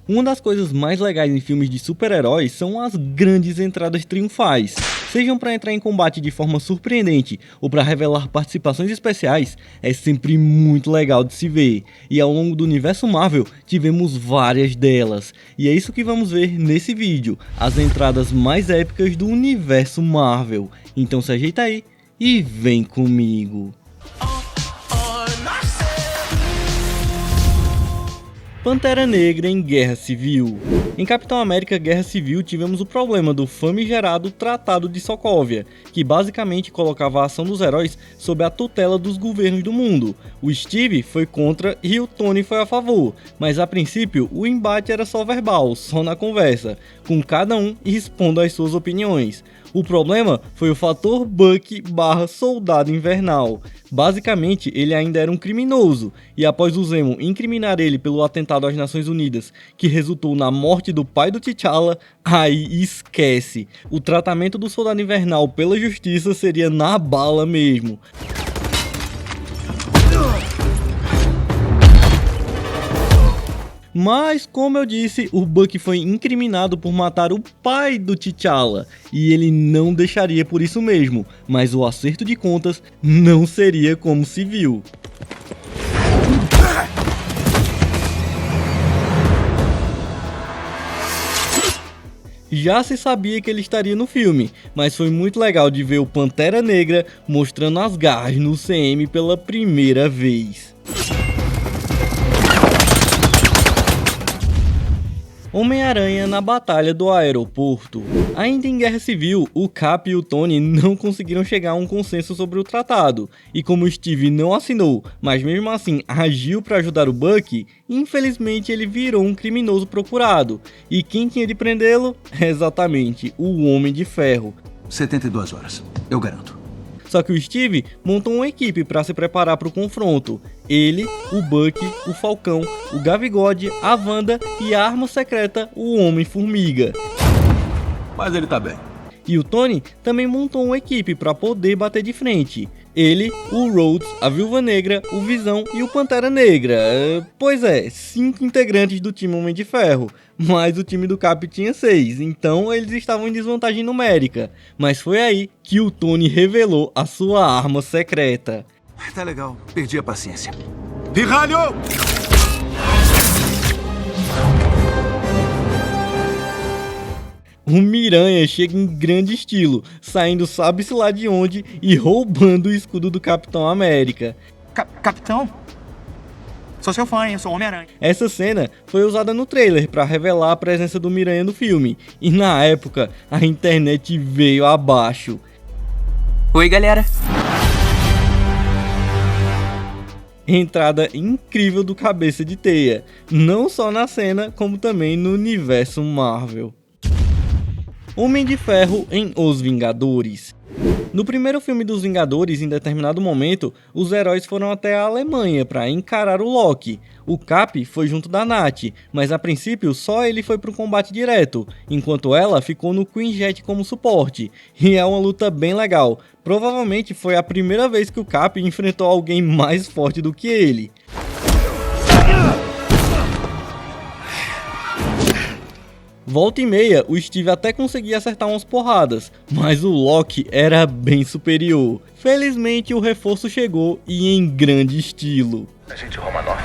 Uma das coisas mais legais em filmes de super-heróis são as grandes entradas triunfais. Sejam para entrar em combate de forma surpreendente ou para revelar participações especiais, é sempre muito legal de se ver. E ao longo do universo Marvel, tivemos várias delas. E é isso que vamos ver nesse vídeo, as entradas mais épicas do universo Marvel. Então se ajeita aí e vem comigo. Pantera Negra em Guerra Civil. Em Capitão América Guerra Civil tivemos o problema do famigerado Tratado de Sokovia, que basicamente colocava a ação dos heróis sob a tutela dos governos do mundo. O Steve foi contra e o Tony foi a favor, mas a princípio o embate era só verbal, só na conversa, com cada um expondo as suas opiniões. O problema foi o fator Bucky/Soldado Invernal. Basicamente, ele ainda era um criminoso, e após o Zemo incriminar ele pelo atentado às Nações Unidas, que resultou na morte do pai do T'Challa, aí esquece. O tratamento do Soldado Invernal pela justiça seria na bala mesmo. Mas, como eu disse, o Bucky foi incriminado por matar o pai do T'Challa, e ele não deixaria por isso mesmo, mas o acerto de contas não seria como se viu. Já se sabia que ele estaria no filme, mas foi muito legal de ver o Pantera Negra mostrando as garras no CM pela primeira vez. Homem-Aranha na Batalha do Aeroporto. Ainda em Guerra Civil, o Cap e o Tony não conseguiram chegar a um consenso sobre o tratado, e como o Steve não assinou, mas mesmo assim agiu para ajudar o Bucky, infelizmente ele virou um criminoso procurado. E quem tinha de prendê-lo? Exatamente, o Homem de Ferro. 72 horas, eu garanto. Só que o Steve montou uma equipe para se preparar para o confronto. Ele, o Bucky, o Falcão, o Gavigode, a Wanda e a arma secreta, o Homem-Formiga. Mas ele tá bem. E o Tony também montou uma equipe para poder bater de frente. Ele, o Rhodes, a Viúva Negra, o Visão e o Pantera Negra. Pois é, 5 integrantes do time Homem de Ferro, mas o time do Cap tinha 6, então eles estavam em desvantagem numérica. Mas foi aí que o Tony revelou a sua arma secreta. Tá legal, perdi a paciência. Pirralho! O Miranha chega em grande estilo, saindo sabe-se lá de onde e roubando o escudo do Capitão América. Capitão? Sou seu fã, hein? Eu sou o Homem-Aranha. Essa cena foi usada no trailer para revelar a presença do Miranha no filme, e na época a internet veio abaixo. Oi, galera. Entrada incrível do Cabeça de Teia, não só na cena, como também no universo Marvel. Homem de Ferro em Os Vingadores. No primeiro filme dos Vingadores, em determinado momento, os heróis foram até a Alemanha para encarar o Loki. O Cap foi junto da Nath, mas a princípio só ele foi para o combate direto, enquanto ela ficou no Queen Jet como suporte. E é uma luta bem legal, provavelmente foi a primeira vez que o Cap enfrentou alguém mais forte do que ele. Volta e meia, o Steve até conseguia acertar umas porradas, mas o Loki era bem superior. Felizmente o reforço chegou e em grande estilo. Agente Romanoff,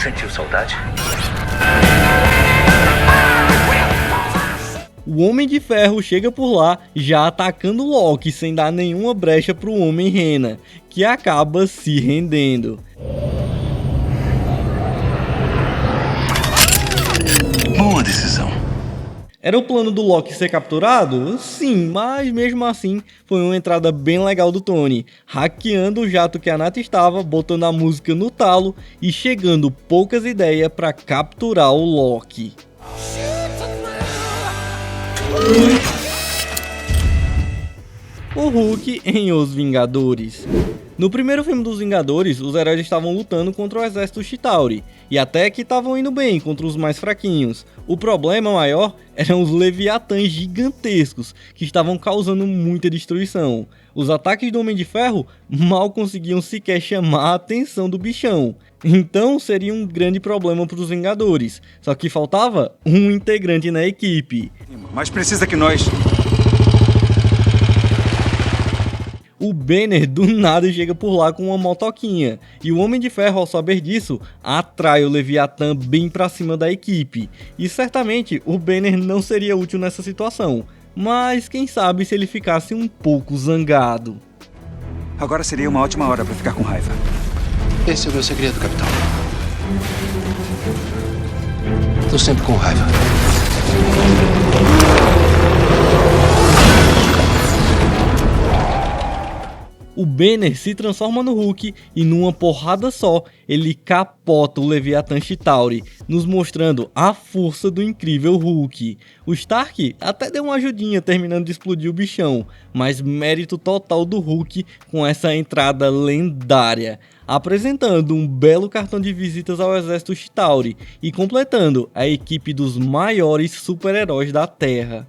sentiu saudade? O Homem de Ferro chega por lá já atacando o Loki sem dar nenhuma brecha pro Homem-Rena, que acaba se rendendo. Boa decisão. Era o plano do Loki ser capturado? Sim, mas mesmo assim foi uma entrada bem legal do Tony, hackeando o jato que a Nath estava, botando a música no talo e chegando poucas ideias para capturar o Loki. O Hulk em Os Vingadores. No primeiro filme dos Vingadores, os heróis estavam lutando contra o exército Chitauri, e até que estavam indo bem contra os mais fraquinhos. O problema maior eram os Leviatãs gigantescos, que estavam causando muita destruição. Os ataques do Homem de Ferro mal conseguiam sequer chamar a atenção do bichão. Então seria um grande problema para os Vingadores, só que faltava um integrante na equipe. Mas precisa que nós... O Banner do nada chega por lá com uma motoquinha, e o Homem de Ferro, ao saber disso, atrai o Leviatã bem pra cima da equipe. E certamente o Banner não seria útil nessa situação, mas quem sabe se ele ficasse um pouco zangado. Agora seria uma ótima hora para ficar com raiva. Esse é o meu segredo, capitão. Tô sempre com raiva. O Banner se transforma no Hulk e numa porrada só, ele capota o Leviatã Chitauri, nos mostrando a força do incrível Hulk. O Stark até deu uma ajudinha terminando de explodir o bichão, mas mérito total do Hulk com essa entrada lendária, apresentando um belo cartão de visitas ao exército Chitauri e completando a equipe dos maiores super-heróis da Terra.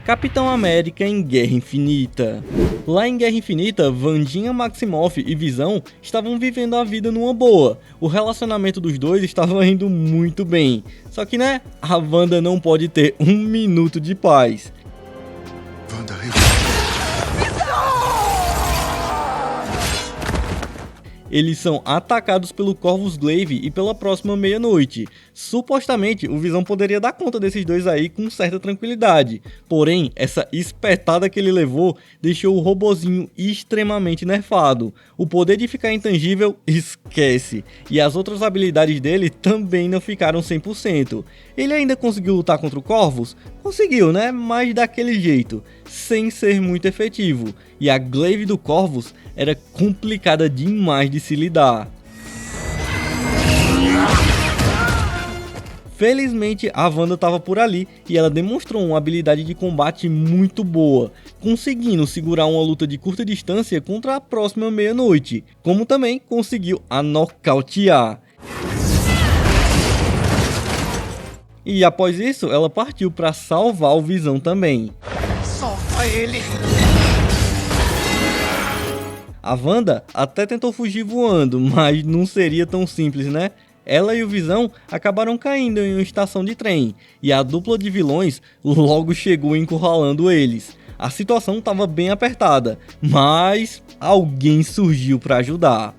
Capitão América em Guerra Infinita. Lá em Guerra Infinita, Wandinha Maximoff e Visão estavam vivendo a vida numa boa. O relacionamento dos dois estava indo muito bem. Só que né, a Wanda não pode ter um minuto de paz. Wanda, Eles são atacados pelo Corvus Glaive e pela próxima meia-noite. Supostamente, o Visão poderia dar conta desses dois aí com certa tranquilidade. Porém, essa espetada que ele levou deixou o robozinho extremamente nerfado. O poder de ficar intangível, esquece. E as outras habilidades dele também não ficaram 100%. Ele ainda conseguiu lutar contra o Corvus? Conseguiu, né? Mas daquele jeito, sem ser muito efetivo. E a Glaive do Corvus era complicada demais de se lidar. Felizmente a Wanda estava por ali e ela demonstrou uma habilidade de combate muito boa, conseguindo segurar uma luta de curta distância contra a próxima meia-noite, como também conseguiu a nocautear. E após isso, ela partiu para salvar o Visão também. Solta ele! A Wanda até tentou fugir voando, mas não seria tão simples, né? Ela e o Visão acabaram caindo em uma estação de trem, e a dupla de vilões logo chegou encurralando eles. A situação estava bem apertada, mas alguém surgiu para ajudar.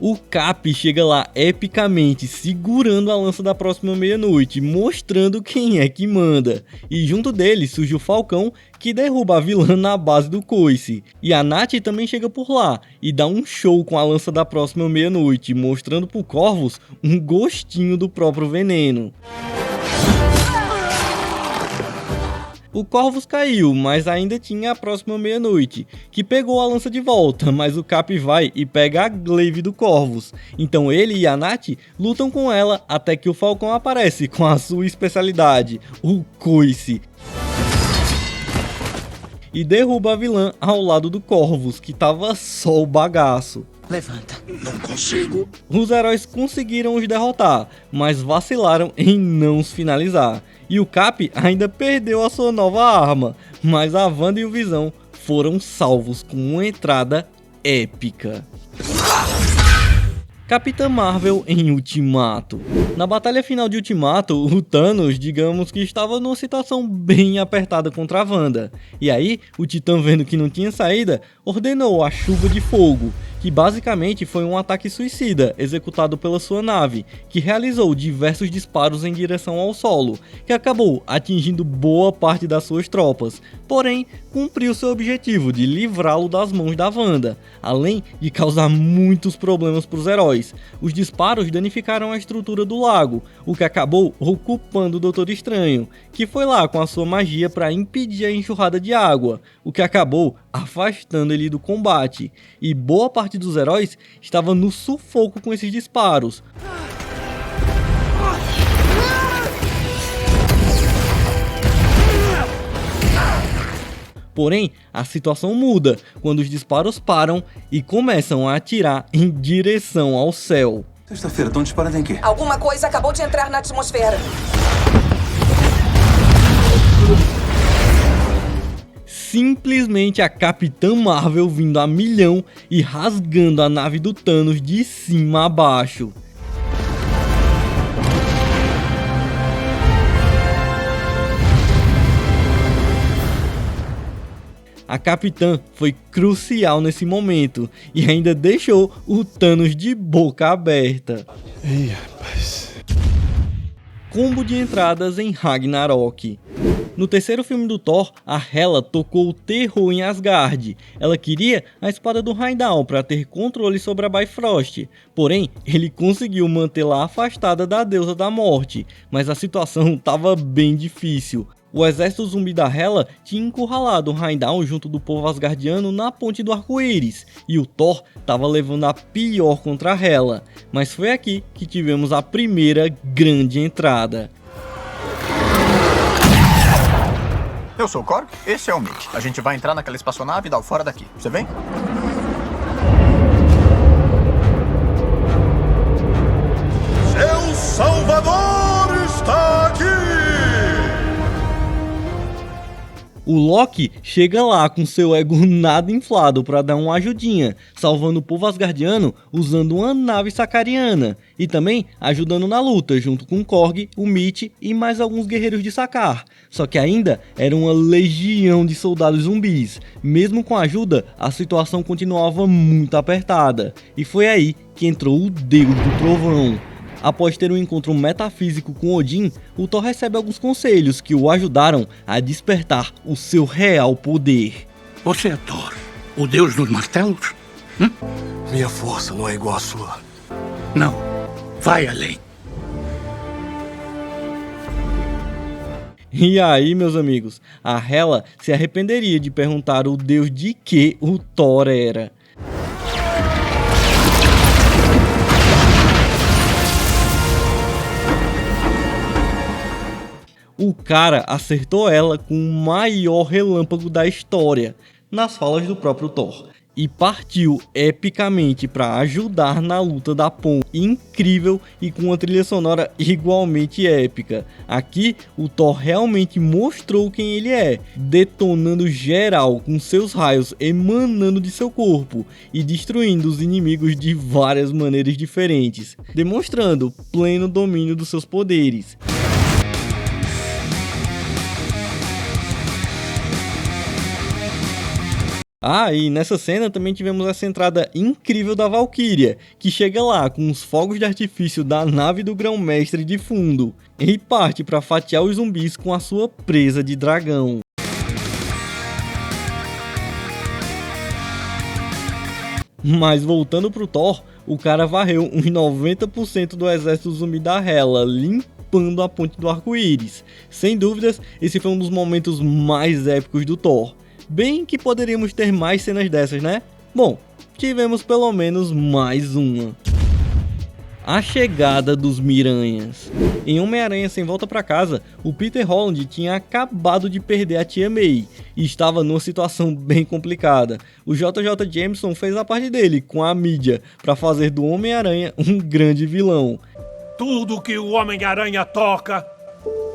O Cap chega lá epicamente, segurando a lança da próxima meia-noite, mostrando quem é que manda. E junto dele surge o Falcão, que derruba a vilã na base do coice. E a Nath também chega por lá, e dá um show com a lança da próxima meia-noite, mostrando pro Corvus um gostinho do próprio veneno. O Corvus caiu, mas ainda tinha a próxima meia-noite, que pegou a lança de volta, mas o Cap vai e pega a Glaive do Corvus. Então ele e a Nath lutam com ela até que o Falcão aparece com a sua especialidade, o coice, e derruba a vilã ao lado do Corvus, que tava só o bagaço. Levanta. Não consigo. Os heróis conseguiram os derrotar, mas vacilaram em não os finalizar. E o Cap ainda perdeu a sua nova arma, mas a Wanda e o Visão foram salvos com uma entrada épica. Capitã Marvel em Ultimato. Na batalha final de Ultimato, o Thanos, digamos que estava numa situação bem apertada contra a Wanda. E aí, o Titã, vendo que não tinha saída, ordenou a chuva de fogo, que basicamente foi um ataque suicida executado pela sua nave, que realizou diversos disparos em direção ao solo, que acabou atingindo boa parte das suas tropas, porém cumpriu seu objetivo de livrá-lo das mãos da Wanda, além de causar muitos problemas para os heróis. Os disparos danificaram a estrutura do lago, o que acabou ocupando o Doutor Estranho, que foi lá com a sua magia para impedir a enxurrada de água, o que acabou afastando ele do combate, e boa parte dos heróis estava no sufoco com esses disparos. Porém, a situação muda quando os disparos param e começam a atirar em direção ao céu. Sexta-feira, estão disparando em quê? Alguma coisa acabou de entrar na atmosfera. Simplesmente a Capitã Marvel vindo a milhão e rasgando a nave do Thanos de cima a baixo. A Capitã foi crucial nesse momento e ainda deixou o Thanos de boca aberta. Ih, rapaz. Combo de entradas em Ragnarok. No terceiro filme do Thor, a Hela tocou o terror em Asgard. Ela queria a espada do Heimdall para ter controle sobre a Bifrost, porém ele conseguiu mantê-la afastada da deusa da morte, mas a situação estava bem difícil. O exército zumbi da Hela tinha encurralado o Heimdall junto do povo asgardiano na ponte do arco-íris, e o Thor estava levando a pior contra a Hela, mas foi aqui que tivemos a primeira grande entrada. Eu sou o Korg, esse é o Mick. A gente vai entrar naquela espaçonave e dar o fora daqui. Você vem? Seu Salvador está aqui! O Loki chega lá com seu ego nada inflado para dar uma ajudinha, salvando o povo asgardiano usando uma nave sacariana e também ajudando na luta junto com o Korg, o Mitch e mais alguns guerreiros de Sakaar. Só que ainda era uma legião de soldados zumbis. Mesmo com a ajuda, a situação continuava muito apertada e foi aí que entrou o Deus do Trovão. Após ter um encontro metafísico com Odin, o Thor recebe alguns conselhos que o ajudaram a despertar o seu real poder. Você é Thor, o deus dos martelos? Minha força não é igual à sua. Não, vai além. E aí, meus amigos, a Hela se arrependeria de perguntar o deus de que o Thor era. O cara acertou ela com o maior relâmpago da história, nas falas do próprio Thor, e partiu epicamente para ajudar na luta da ponte. Incrível e com uma trilha sonora igualmente épica. Aqui o Thor realmente mostrou quem ele é, detonando geral com seus raios emanando de seu corpo e destruindo os inimigos de várias maneiras diferentes, demonstrando pleno domínio dos seus poderes. Ah, e nessa cena também tivemos essa entrada incrível da Valkyria, que chega lá com os fogos de artifício da nave do Grão-Mestre de fundo e parte para fatiar os zumbis com a sua presa de dragão. Mas voltando pro Thor, o cara varreu uns 90% do exército zumbi da Hela, limpando a ponte do arco-íris. Sem dúvidas, esse foi um dos momentos mais épicos do Thor. Bem que poderíamos ter mais cenas dessas, né? Bom, tivemos pelo menos mais uma. A chegada dos Miranhas. Em Homem-Aranha Sem Volta Pra Casa, o Peter Holland tinha acabado de perder a tia May e estava numa situação bem complicada. O JJ Jameson fez a parte dele com a mídia para fazer do Homem-Aranha um grande vilão. Tudo que o Homem-Aranha toca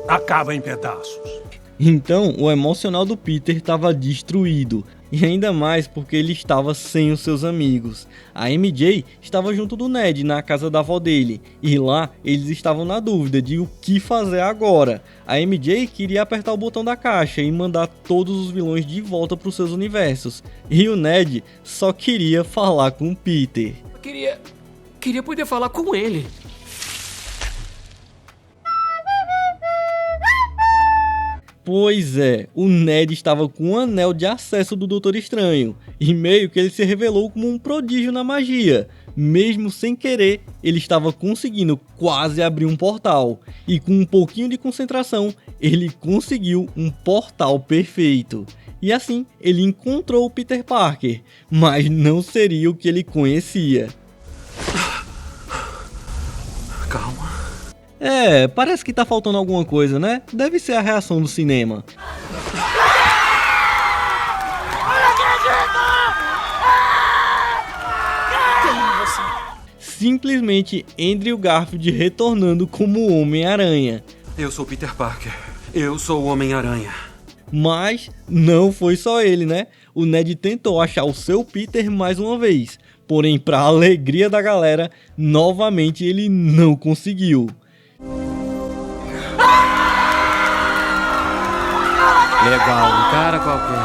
acaba em pedaços. Então, o emocional do Peter estava destruído. e ainda mais porque ele estava sem os seus amigos. A MJ estava junto do Ned na casa da avó dele, e lá eles estavam na dúvida de o que fazer agora. A MJ queria apertar o botão da caixa e mandar todos os vilões de volta para os seus universos, e o Ned só queria falar com o Peter. Queria poder falar com ele. Pois é, o Ned estava com o anel de acesso do Doutor Estranho, e meio que ele se revelou como um prodígio na magia. Mesmo sem querer, ele estava conseguindo quase abrir um portal, e com um pouquinho de concentração, ele conseguiu um portal perfeito. E assim, ele encontrou o Peter Parker, mas não seria o que ele conhecia. Calma. Parece que tá faltando alguma coisa, né? Deve ser a reação do cinema. Simplesmente Andrew Garfield retornando como Homem-Aranha. Eu sou Peter Parker. Eu sou o Homem-Aranha. Mas não foi só ele, né? O Ned tentou achar o seu Peter mais uma vez. Porém, para alegria da galera, novamente ele não conseguiu. Legal, um cara qualquer.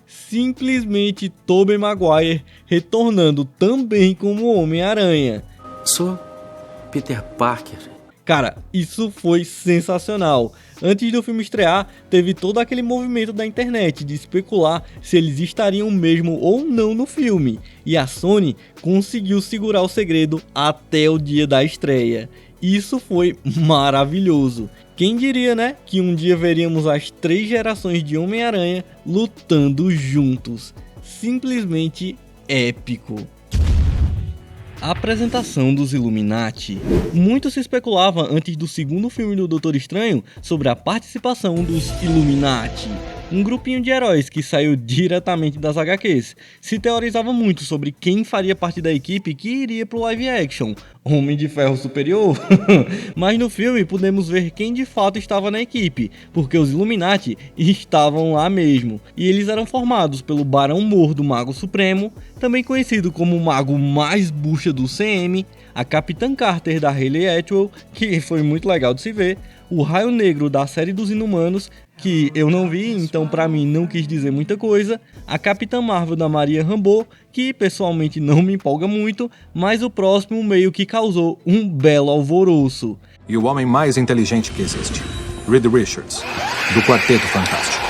Simplesmente Tobey Maguire retornando também como Homem-Aranha. Sou Peter Parker. Cara, isso foi sensacional. Antes do filme estrear, teve todo aquele movimento da internet de especular se eles estariam mesmo ou não no filme. E a Sony conseguiu segurar o segredo até o dia da estreia. Isso foi maravilhoso. Quem diria, né, que um dia veríamos as 3 gerações de Homem-Aranha lutando juntos. Simplesmente épico. A apresentação dos Illuminati. Muito se especulava antes do segundo filme do Doutor Estranho sobre a participação dos Illuminati, um grupinho de heróis que saiu diretamente das HQs. Se teorizava muito sobre quem faria parte da equipe que iria pro live action, Homem de Ferro Superior? Mas no filme podemos ver quem de fato estava na equipe, porque os Illuminati estavam lá mesmo, e eles eram formados pelo Barão Mordo Mago Supremo, também conhecido como o mago mais bucha do CM, a Capitã Carter da Hayley Atwell, que foi muito legal de se ver, o Raio Negro da série dos Inumanos, que eu não vi, então pra mim não quis dizer muita coisa, a Capitã Marvel da Maria Rambeau, que pessoalmente não me empolga muito, mas o próximo meio que causou um belo alvoroço. E o homem mais inteligente que existe, Reed Richards, do Quarteto Fantástico.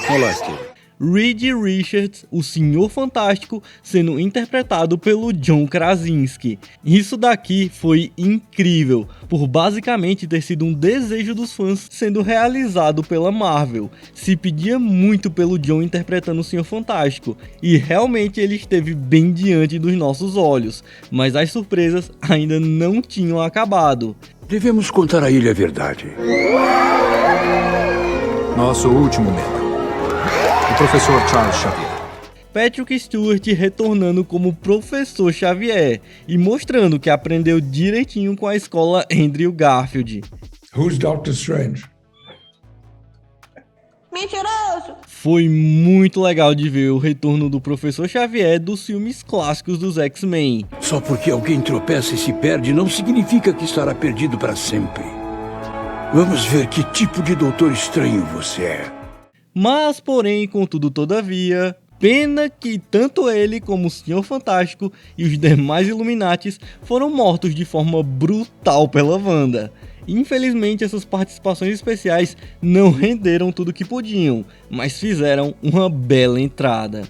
Olá, Steve. Reed Richards, o Senhor Fantástico, sendo interpretado pelo John Krasinski. Isso daqui foi incrível, por basicamente ter sido um desejo dos fãs sendo realizado pela Marvel. Se pedia muito pelo John interpretando o Senhor Fantástico, e realmente ele esteve bem diante dos nossos olhos, mas as surpresas ainda não tinham acabado. Devemos contar a ele a verdade. Nosso último membro, o professor Charles Xavier. Patrick Stewart retornando como Professor Xavier e mostrando que aprendeu direitinho com a escola Andrew Garfield. Who's Doctor Strange? Mentiroso! Foi muito legal de ver o retorno do Professor Xavier dos filmes clássicos dos X-Men. Só porque alguém tropeça e se perde não significa que estará perdido para sempre. Vamos ver que tipo de Doutor Estranho você é. Mas, porém, contudo, todavia, pena que tanto ele como o Senhor Fantástico e os demais Illuminatis foram mortos de forma brutal pela Wanda. Infelizmente, essas participações especiais não renderam tudo que podiam, mas fizeram uma bela entrada.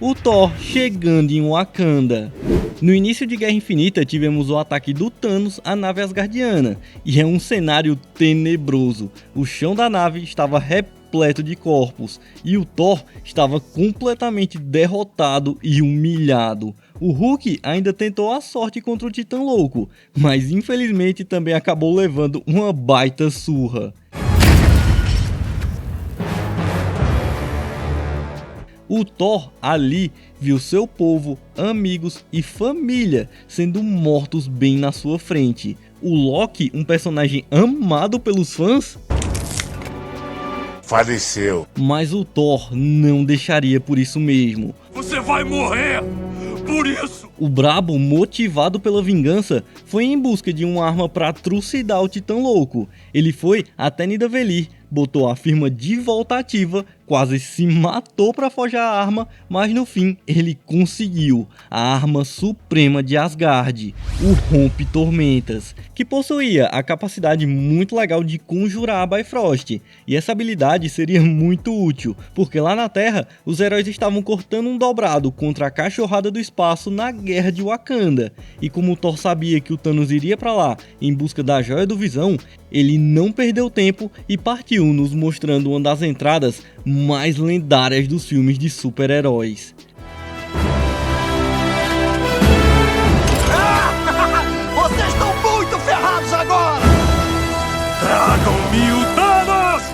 O Thor chegando em Wakanda. No início de Guerra Infinita tivemos o ataque do Thanos à nave asgardiana, e é um cenário tenebroso. O chão da nave estava repleto de corpos, e o Thor estava completamente derrotado e humilhado. O Hulk ainda tentou a sorte contra o Titã Louco, mas infelizmente também acabou levando uma baita surra. O Thor ali viu seu povo, amigos e família sendo mortos bem na sua frente. O Loki, um personagem amado pelos fãs, faleceu. Mas o Thor não deixaria por isso mesmo. Você vai morrer por isso! O brabo, motivado pela vingança, foi em busca de uma arma para trucidar o Titã Louco. Ele foi até Nidavellir, botou a firma de volta ativa, quase se matou para forjar a arma, mas no fim ele conseguiu a arma suprema de Asgard, o Rompe Tormentas, que possuía a capacidade muito legal de conjurar a Bifrost, e essa habilidade seria muito útil, porque lá na Terra os heróis estavam cortando um dobrado contra a Cachorrada do Espaço na Guerra de Wakanda, e como o Thor sabia que o Thanos iria para lá em busca da Joia do Visão, ele não perdeu tempo e partiu nos mostrando uma das entradas mais lendárias dos filmes de super-heróis. Vocês estão muito ferrados agora! Tragam-me o Thanos!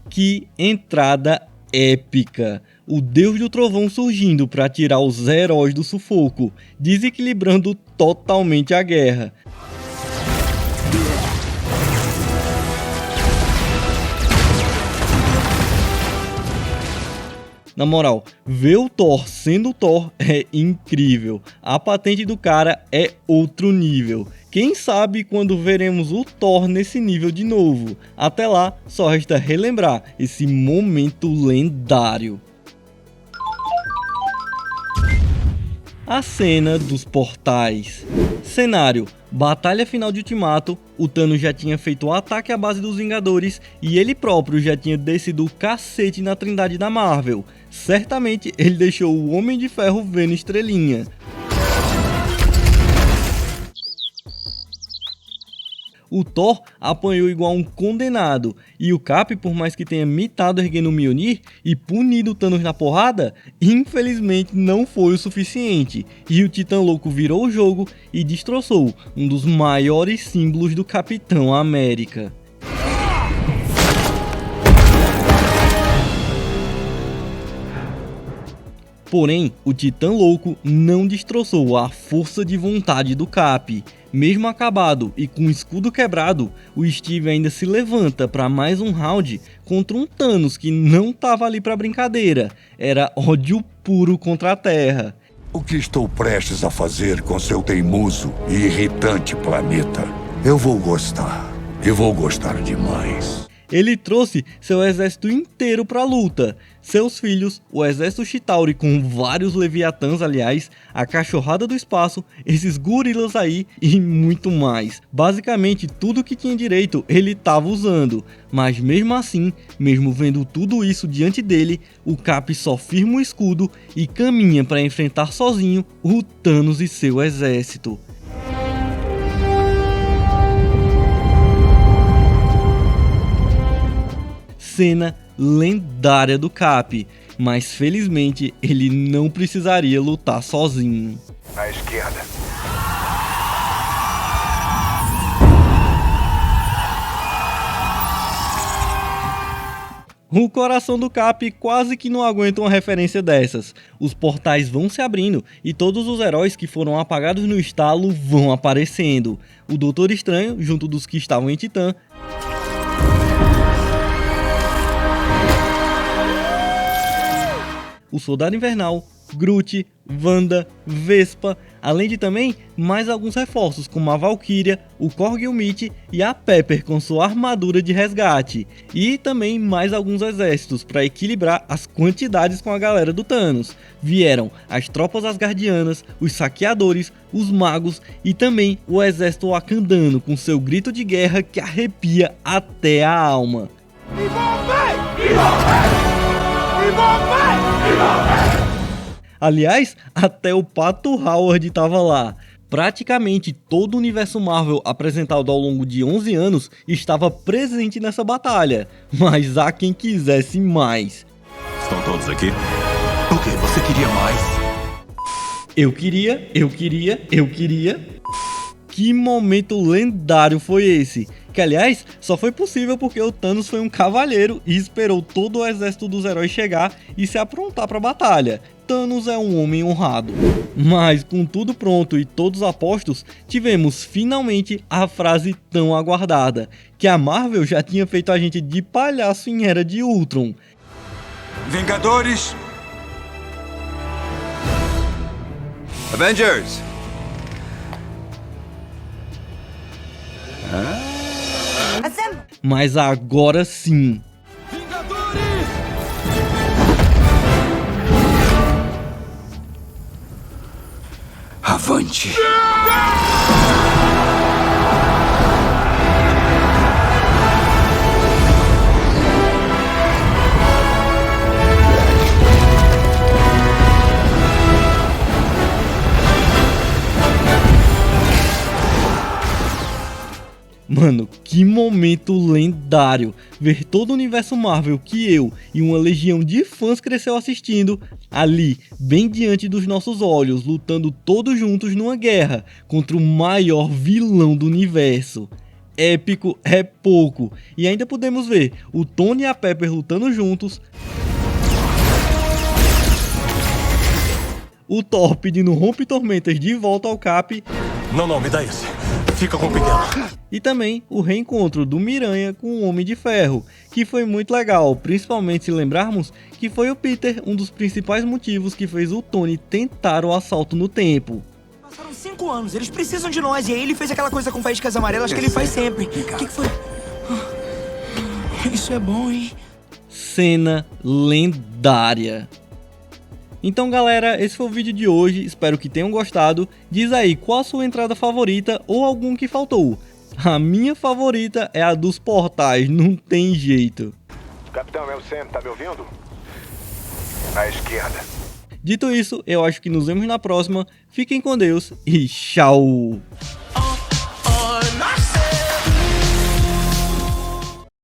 Que entrada épica! O Deus do Trovão surgindo para tirar os heróis do sufoco, desequilibrando totalmente a guerra. Na moral, ver o Thor sendo Thor é incrível. A patente do cara é outro nível. Quem sabe quando veremos o Thor nesse nível de novo. Até lá, só resta relembrar esse momento lendário. A cena dos portais. Cenário: batalha final de Ultimato. O Thanos já tinha feito o ataque à base dos Vingadores e ele próprio já tinha descido o cacete na Trindade da Marvel. Certamente ele deixou o Homem de Ferro vendo estrelinha. O Thor apanhou igual um condenado, e o Cap, por mais que tenha mitado erguendo o Mjolnir e punido o Thanos na porrada, infelizmente não foi o suficiente, e o Titã Louco virou o jogo e destroçou um dos maiores símbolos do Capitão América. Porém, o Titã Louco não destroçou a força de vontade do Cap. Mesmo acabado e com o escudo quebrado, o Steve ainda se levanta para mais um round contra um Thanos que não estava ali para brincadeira. Era ódio puro contra a Terra. O que estou prestes a fazer com seu teimoso e irritante planeta? Eu vou gostar. E vou gostar demais. Ele trouxe seu exército inteiro para a luta. Seus filhos, o exército Chitauri com vários Leviatãs, aliás, a Cachorrada do Espaço, esses gorilas aí e muito mais. Basicamente tudo que tinha direito ele estava usando. Mas mesmo assim, mesmo vendo tudo isso diante dele, o Cap só firma o escudo e caminha para enfrentar sozinho o Thanos e seu exército. Cena lendária do Cap, mas felizmente ele não precisaria lutar sozinho. À esquerda. O coração do Cap quase que não aguenta uma referência dessas. Os portais vão se abrindo e todos os heróis que foram apagados no estalo vão aparecendo. O Doutor Estranho, junto dos que estavam em Titã, o Soldado Invernal, Groot, Wanda, Vespa, além de também mais alguns reforços como a Valkyria, o Korg Umit e a Pepper com sua armadura de resgate, e também mais alguns exércitos para equilibrar as quantidades com a galera do Thanos. Vieram as tropas asgardianas, os saqueadores, os magos e também o exército wakandano com seu grito de guerra que arrepia até a alma. Aliás, até o Pato Howard estava lá. Praticamente todo o universo Marvel apresentado ao longo de 11 anos estava presente nessa batalha, mas há quem quisesse mais. Estão todos aqui? O que? Você queria mais? Eu queria. Que momento lendário foi esse? Que aliás, só foi possível porque o Thanos foi um cavalheiro e esperou todo o exército dos heróis chegar e se aprontar para a batalha. Thanos é um homem honrado. Mas com tudo pronto e todos apostos, tivemos finalmente a frase tão aguardada, que a Marvel já tinha feito a gente de palhaço em Era de Ultron. Vingadores! Avengers! Mas agora sim. Vingadores! Avante! Mano, que momento lendário, ver todo o universo Marvel que eu e uma legião de fãs cresceu assistindo, ali, bem diante dos nossos olhos, lutando todos juntos numa guerra contra o maior vilão do universo. Épico é pouco, e ainda podemos ver o Tony e a Pepper lutando juntos, o Thor pedindo rompe-tormentas de volta ao Cap. Não, me dá esse. Fica com o pequeno. E também o reencontro do Miranha com o Homem de Ferro, que foi muito legal, principalmente se lembrarmos que foi o Peter um dos principais motivos que fez o Tony tentar o assalto no tempo. Passaram 5 anos, eles precisam de nós, e aí ele fez aquela coisa com faíscas amarelas que ele faz sempre. O que foi? Isso é bom, hein? Cena lendária. Então galera, esse foi o vídeo de hoje, espero que tenham gostado. Diz aí qual a sua entrada favorita ou algum que faltou. A minha favorita é a dos portais, não tem jeito. Capitão, é o Sam, tá me ouvindo? À esquerda. Dito isso, eu acho que nos vemos na próxima. Fiquem com Deus e tchau!